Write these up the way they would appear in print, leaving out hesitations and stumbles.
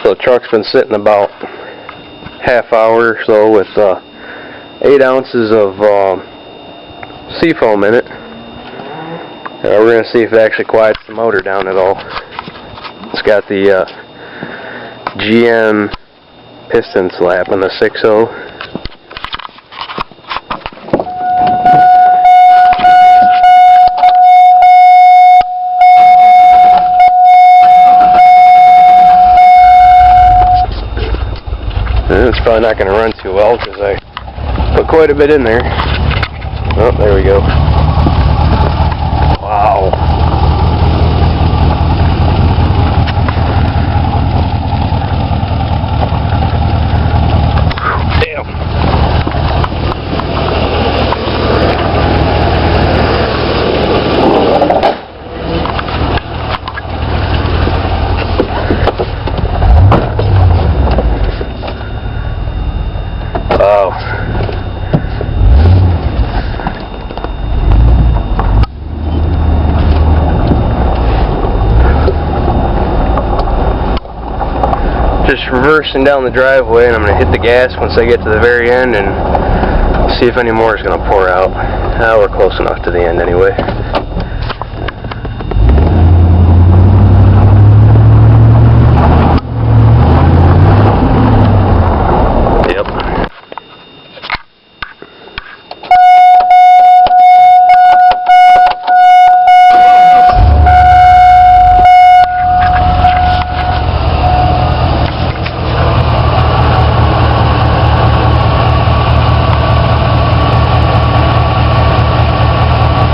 So the truck's been sitting about half hour or so with 8 ounces of SeaFoam in it. We're going to see if it actually quiets the motor down at all. It's got the GM piston slap on the 6.0. It's probably not going to run too well because I put quite a bit in there. Oh, there we go. Wow. Damn. Wow. Just reversing down the driveway, and I'm going to hit the gas once I get to the very end and see if any more is going to pour out. We're close enough to the end anyway.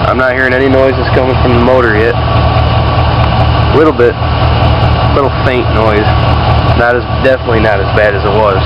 I'm not hearing any noises coming from the motor yet. Little faint noise. Definitely not as bad as it was.